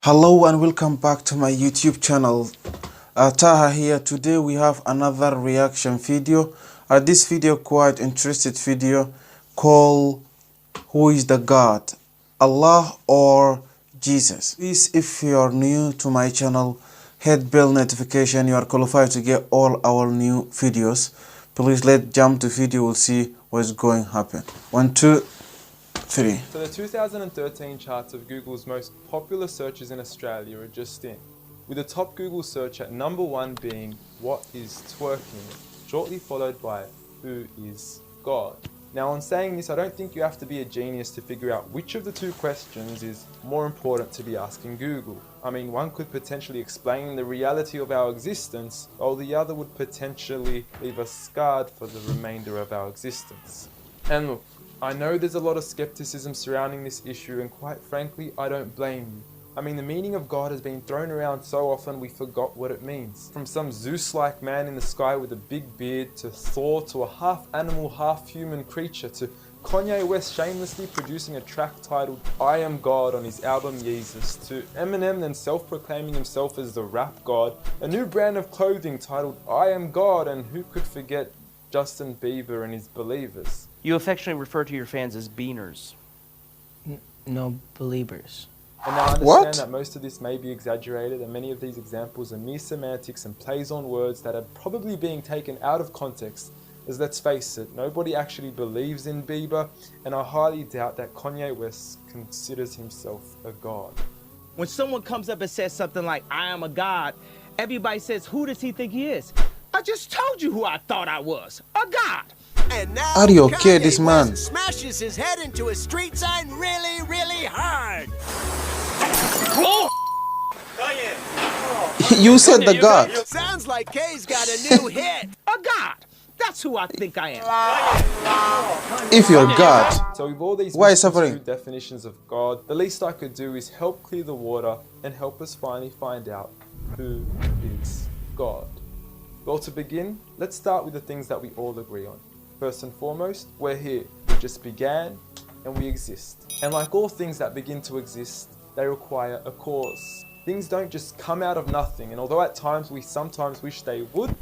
Hello and welcome back to my YouTube channel. Taha here. Today we have another reaction video. This video quite interesting video called Who is the God? Allah or Jesus? Please, if you are new to my channel, hit bell notification. You are qualified to get all our new videos. Please let's jump to video. We'll see what's going to happen. 1, 2, 3. So the 2013 charts of Google's most popular searches in Australia are just in, with the top Google search at number 1 being "What is twerking?", shortly followed by "Who is God?". Now, on saying this, I don't think you have to be a genius to figure out which of the two questions is more important to be asking Google. I mean, one could potentially explain the reality of our existence, while the other would potentially leave us scarred for the remainder of our existence. And look, I know there's a lot of skepticism surrounding this issue, and quite frankly, I don't blame you. I mean, the meaning of God has been thrown around so often we forgot what it means. From some Zeus-like man in the sky with a big beard, to Thor, to a half-animal, half-human creature, to Kanye West shamelessly producing a track titled "I Am God" on his album Yeezus, to Eminem then self-proclaiming himself as the rap god, a new brand of clothing titled "I Am God", and who could forget Justin Bieber and his Believers. You affectionately refer to your fans as beaners. No, believers. And now I understand that most of this may be exaggerated, and many of these examples are mere semantics and plays on words that are probably being taken out of context, as let's face it, nobody actually believes in Bieber, and I highly doubt that Kanye West considers himself a god. When someone comes up and says something like, "I am a god," everybody says, "Who does he think he is?" I just told you who I thought I was, a god. And now Are you okay, this man? West smashes his head into a street sign really, really hard. Oh! You said the God. Sounds like Kay's got a new hit. A god. That's who I think I am. If you're God, So with all these why suffering? misconstrued definitions of God, the least I could do is help clear the water and help us finally find out who is God. Well, to begin, let's start with the things that we all agree on. First and foremost, we're here. We just began and we exist. And like all things that begin to exist, they require a cause. Things don't just come out of nothing, and although at times we sometimes wish they would,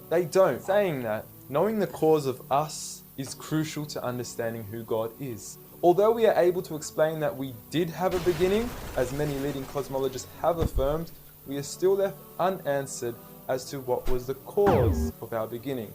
they don't. Saying that, knowing the cause of us is crucial to understanding who God is. Although we are able to explain that we did have a beginning, as many leading cosmologists have affirmed, we are still left unanswered as to what was the cause of our beginning.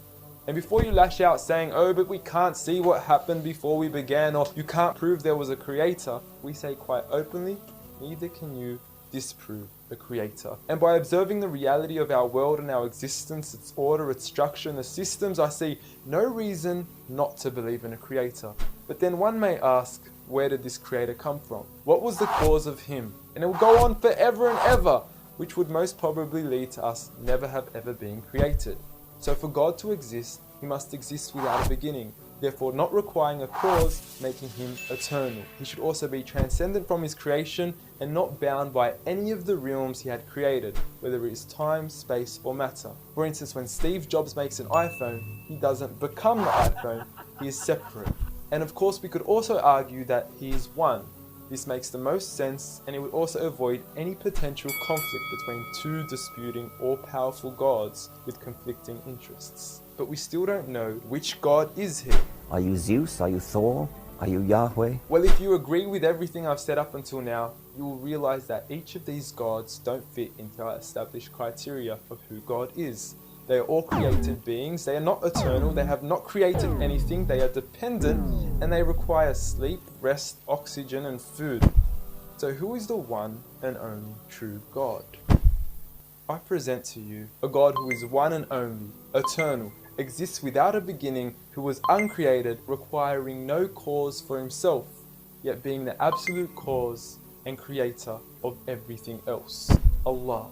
And before you lash out saying, "Oh, but we can't see what happened before we began," or "you can't prove there was a creator," we say quite openly, neither can you disprove the creator. And by observing the reality of our world and our existence, its order, its structure, and the systems, I see no reason not to believe in a creator. But then one may ask, where did this creator come from? What was the cause of him? And it will go on forever and ever, which would most probably lead to us never have ever been created. So for God to exist, he must exist without a beginning, therefore not requiring a cause, making him eternal. He should also be transcendent from his creation and not bound by any of the realms he had created, whether it is time, space, or matter. For instance, when Steve Jobs makes an iPhone, he doesn't become the iPhone, he is separate. And of course, we could also argue that he is one. This makes the most sense, and it would also avoid any potential conflict between two disputing or powerful gods with conflicting interests. But we still don't know which God is he. Are you Zeus? Are you Thor? Are you Yahweh? Well, if you agree with everything I've said up until now, you will realize that each of these gods don't fit into our established criteria of who God is. They are all created beings, they are not eternal, they have not created anything, they are dependent, and they require sleep, rest, oxygen, and food. So who is the one and only true God? I present to you a God who is one and only, eternal, exists without a beginning, who was uncreated, requiring no cause for himself, yet being the absolute cause and creator of everything else. Allah.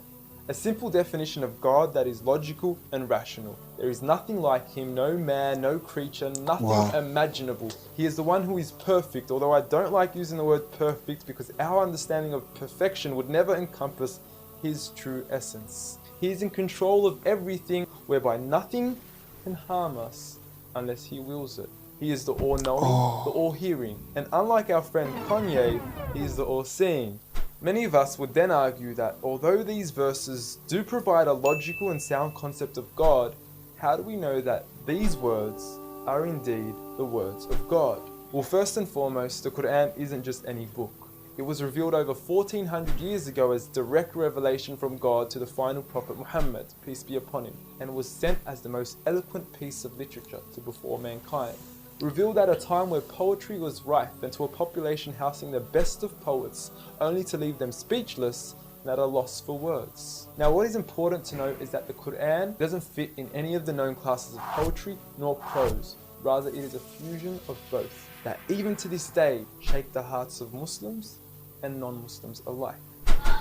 A simple definition of God that is logical and rational. There is nothing like him, no man, no creature, nothing imaginable. He is the one who is perfect, although I don't like using the word perfect because our understanding of perfection would never encompass his true essence. He is in control of everything, whereby nothing can harm us unless he wills it. He is the all-knowing, the all-hearing, and unlike our friend Kanye, he is the all-seeing. Many of us would then argue that although these verses do provide a logical and sound concept of God, how do we know that these words are indeed the words of God? Well, first and foremost, the Quran isn't just any book. It was revealed over 1400 years ago as direct revelation from God to the final prophet Muhammad, peace be upon him, and was sent as the most eloquent piece of literature to before mankind. Revealed at a time where poetry was rife and to a population housing the best of poets, only to leave them speechless and at a loss for words. Now, what is important to note is that the Quran doesn't fit in any of the known classes of poetry nor prose. Rather, it is a fusion of both that even to this day shake the hearts of Muslims and non-Muslims alike.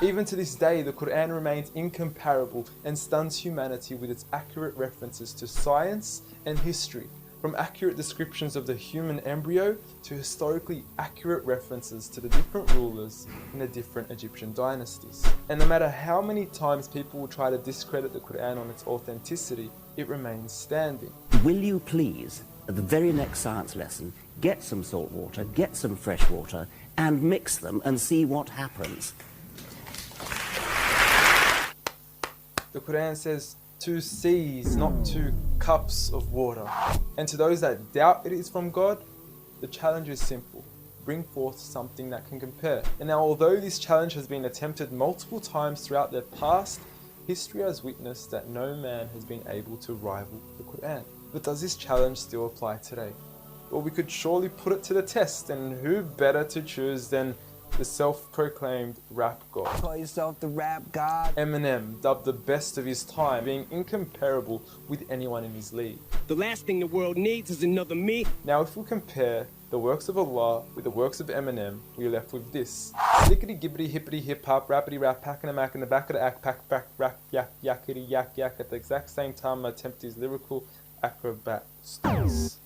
Even to this day, the Quran remains incomparable and stuns humanity with its accurate references to science and history, from accurate descriptions of the human embryo to historically accurate references to the different rulers in the different Egyptian dynasties. And no matter how many times people will try to discredit the Quran on its authenticity, it remains standing. Will you please, at the very next science lesson, get some salt water, get some fresh water, and mix them and see what happens? The Quran says 2 seas, not 2 cups of water. And to those that doubt it is from God, the challenge is simple. Bring forth something that can compare. And now, although this challenge has been attempted multiple times throughout the past, history has witnessed that no man has been able to rival the Quran. But does this challenge still apply today? Well, we could surely put it to the test, and who better to choose than the self-proclaimed rap god. Call yourself the rap god. Eminem, dubbed the best of his time, being incomparable with anyone in his league. The last thing the world needs is another me. Now, if we compare the works of Allah with the works of Eminem, we are left with this. Slickety gibbity hippity hip hop, rappity rap, packing a mac in the back of the act, pack, back, rap, yak, yakety yak, yak. At the exact same time, I attempt these lyrical acrobat stunts.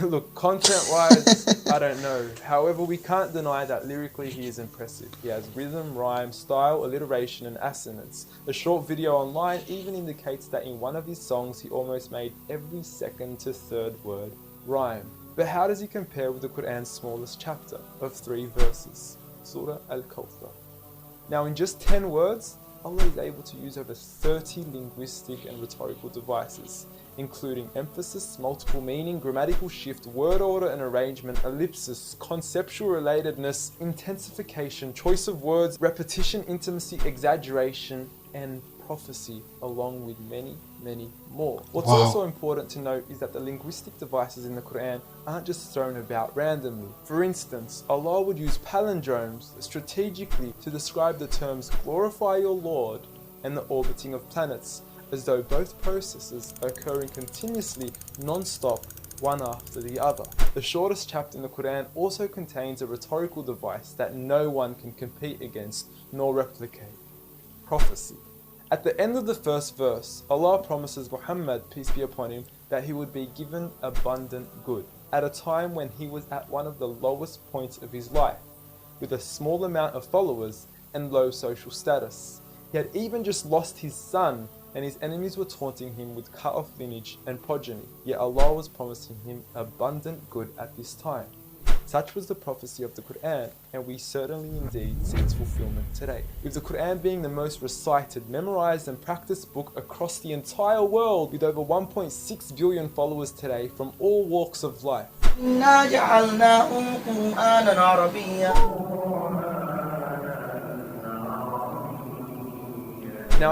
Look, content-wise, I don't know. However, we can't deny that lyrically he is impressive. He has rhythm, rhyme, style, alliteration, and assonance. A short video online even indicates that in one of his songs he almost made every second to third word rhyme. But how does he compare with the Quran's smallest chapter of 3 verses, Surah Al-Kawthar? Now, in just 10 words, Allah is able to use over 30 linguistic and rhetorical devices, including emphasis, multiple meaning, grammatical shift, word order and arrangement, ellipsis, conceptual relatedness, intensification, choice of words, repetition, intimacy, exaggeration, and prophecy, along with many, many more. What's also important to note is that the linguistic devices in the Quran aren't just thrown about randomly. For instance, Allah would use palindromes strategically to describe the terms glorify your Lord and the orbiting of planets, as though both processes are occurring continuously, non-stop, one after the other. The shortest chapter in the Quran also contains a rhetorical device that no one can compete against nor replicate: prophecy. At the end of the first verse, Allah promises Muhammad, peace be upon him, that he would be given abundant good, at a time when he was at one of the lowest points of his life, with a small amount of followers and low social status. He had even just lost his son, and his enemies were taunting him with cut-off lineage and progeny, yet Allah was promising him abundant good at this time. Such was the prophecy of the Quran, and we certainly indeed see its fulfillment today. With the Quran being the most recited, memorized and practiced book across the entire world, with over 1.6 billion followers today from all walks of life. Now,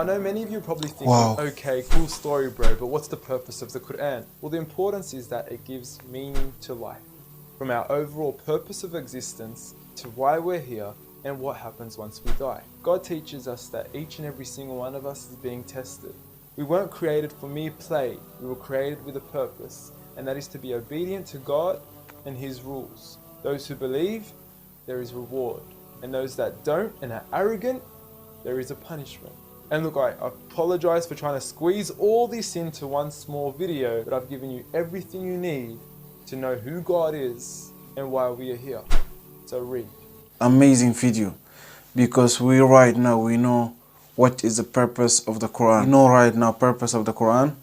I know many of you are probably thinking, okay, cool story, bro, but what's the purpose of the Quran? Well, the importance is that it gives meaning to life, from our overall purpose of existence to why we're here and what happens once we die. God teaches us that each and every single one of us is being tested. We weren't created for mere play, we were created with a purpose, and that is to be obedient to God and His rules. Those who believe, there is reward, and those that don't and are arrogant, there is a punishment. And look, I apologize for trying to squeeze all this into one small video, but I've given you everything you need to know who God is and why we are here. So read. Amazing video, because we right now we know what is the purpose of the Quran. We know right now purpose of the Quran,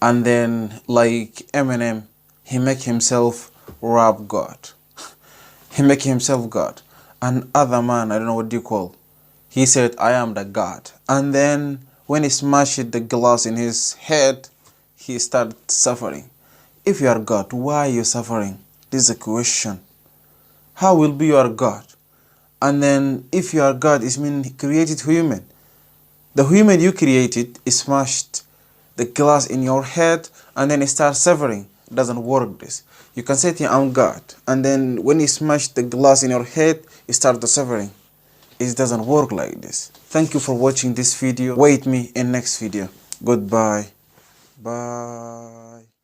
and then like Eminem, he make himself rap God. He make himself God. and other man, I don't know what do you call, he said, I am the God. And then when he smashed the glass in his head, he started suffering. If you are God, why are you suffering? This is a question. How will be your God? And then if you are God, it means he created human. The human you created smashed the glass in your head and then it starts suffering. It doesn't work this. You can say to him, I'm God. And then when he smashed the glass in your head, it started suffering. It doesn't work like this. Thank you for watching this video. Wait me in next video. Goodbye. Bye.